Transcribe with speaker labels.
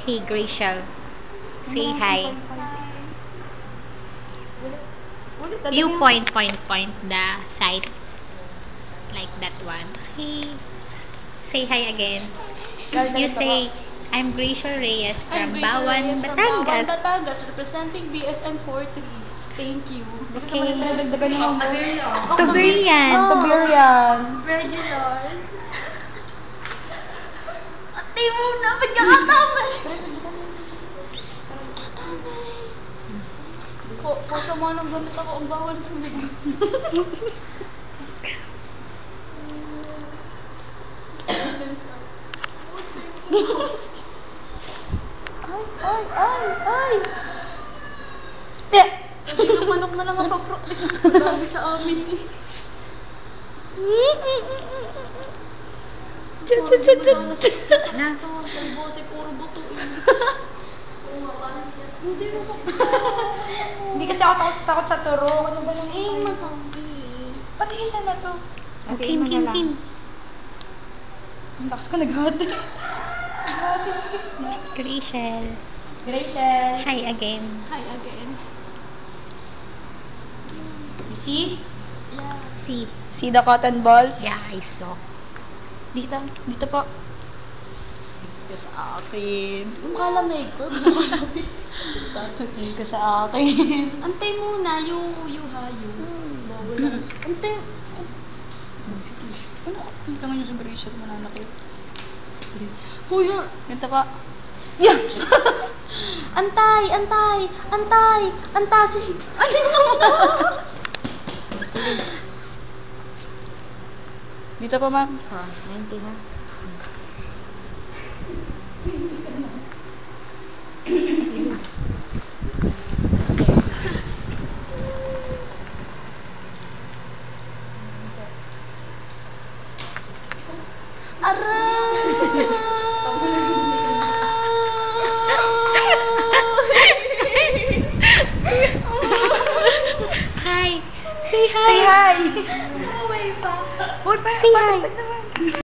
Speaker 1: Hey, Gracial. Say hi. You point the side. Like that one. Hey. Say hi again. You say, I'm Gracial Reyes from Bawan, Batangas.
Speaker 2: Batangas, representing BSN 43. Thank you.
Speaker 1: Okay.
Speaker 3: Dagdagan mo mo.
Speaker 1: Tuberian.
Speaker 3: Tiberian.
Speaker 2: Regular. Ate muna, ba't ka katamay? Po sa mga nang gamit ako, ang bawal sa mga. Ay! Hindi yung manok na lang ang pag-practice. Grabe sa amin eh.
Speaker 1: Na.
Speaker 2: Kasi puro buto eh.
Speaker 3: Hindi kasi ako takot sa turo. Ano ba yung
Speaker 2: Eh, masabi.
Speaker 3: Pati isa na to.
Speaker 1: Kim.
Speaker 3: Ang lakas ko naghati. Naghati sa gitna.
Speaker 1: Gracial.
Speaker 3: Gracial.
Speaker 1: Hi again.
Speaker 2: Hi again.
Speaker 3: You see?
Speaker 2: Yeah.
Speaker 1: See.
Speaker 3: See the cotton balls?
Speaker 1: Yeah, I saw.
Speaker 3: Dito. Dito po.
Speaker 2: Ka sa akin. Yung kalamig ko, kalamig. Tatagay ka sa akin. Antay muna, you hayo. Bawal na. Antay.
Speaker 3: Ano? Ito nga yung Gracial. Mananakit.
Speaker 2: Kuya.
Speaker 3: Ganito pa.
Speaker 2: Yeah. Antasig. Alin mo?
Speaker 3: Dito po, ma'am.
Speaker 1: 90 ha. Hi. Say hi.
Speaker 3: Say hi!
Speaker 1: Say hi.